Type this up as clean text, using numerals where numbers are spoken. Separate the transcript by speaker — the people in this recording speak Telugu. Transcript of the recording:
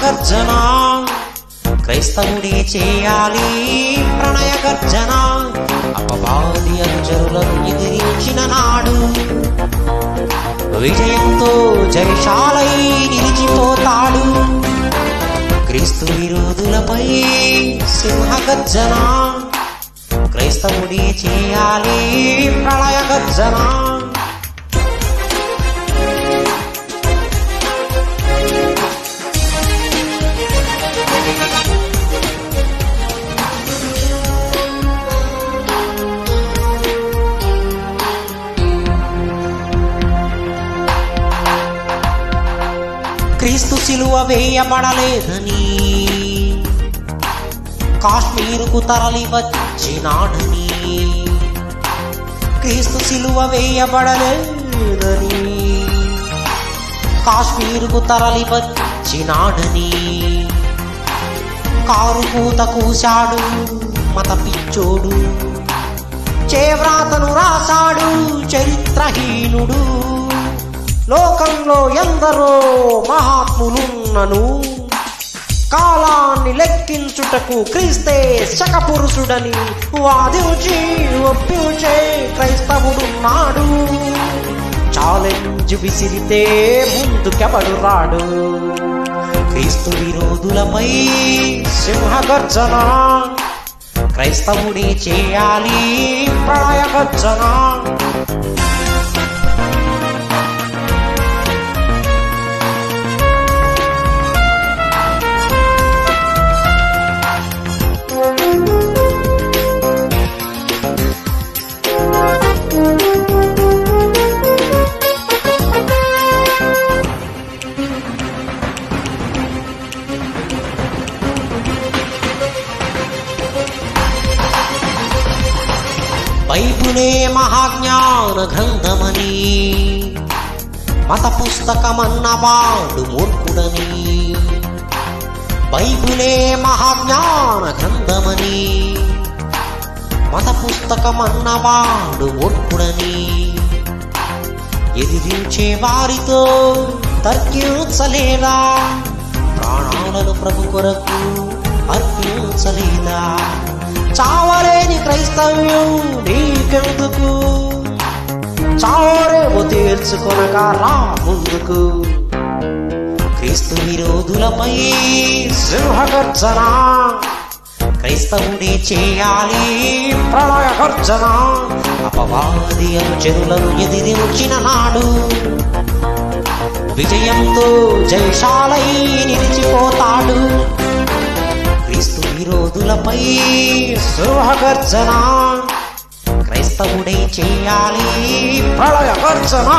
Speaker 1: గర్జన క్రైస్తవుడే చేయాలి ప్రణయ గర్జన అపవాది అనుచరులను ఎదిరించిన నాడు విజయంతో జయశాలై నిలిచిపోతాడు క్రీస్తు విరోధులపై సింహ గర్జన క్రైస్తవుడే చేయాలి ప్రళయ గర్జన క్రీస్తు సిలువ వేయబడలేదని కాశ్మీరుకు తరలి వచ్చినాడని క్రీస్తు సిలువ వేయబడలేదని కాశ్మీరుకు తరలి వచ్చినాడని కారు కూత కూశాడు మత పిచ్చోడు చేవ్రాతను రాశాడు చరిత్రహీనుడు లోకంలో ఎందరో మహాత్ములున్నను కాలాన్ని లెక్కించుటకు క్రీస్తే శకపురుషుడని వాదించి ఒప్పించే క్రైస్తవుడున్నాడు ఛాలెంజ్ విసిరితే ముందుకెవడు రాడు క్రీస్తు విరోధులపై సింహ గర్జన క్రైస్తవుడే చేయాలి ప్రళయ గర్జన బైబిలే మహాజ్ఞాన గ్రంథమని మత పుస్తకమన్నవాడు మూర్ఖుడని బైబిలే మహాజ్ఞాన గ్రంథమని మత పుస్తకమన్నవాడు మూర్ఖుడని ఎదిరించే వారితో తర్కించలేదా ప్రాణాలను ప్రభు కొరకు అర్పించలేదా చావలేని క్రైస్తవ్యం నీకెందుకు చావరేమో తీర్చుకొనగా రా ముందుకు క్రీస్తు విరోధులపై సింహ గర్జన క్రైస్తవుడే చేయాలి ప్రళయ గర్జన అపవాది అనుచరులను ఎదిరించిన నాడు విజయంతో జయశాలై నిలిచిపోతాడు క్రీస్తు విరోధులపై సింహ గర్జన క్రైస్తవుడే చేయాలి ప్రళయ గర్జన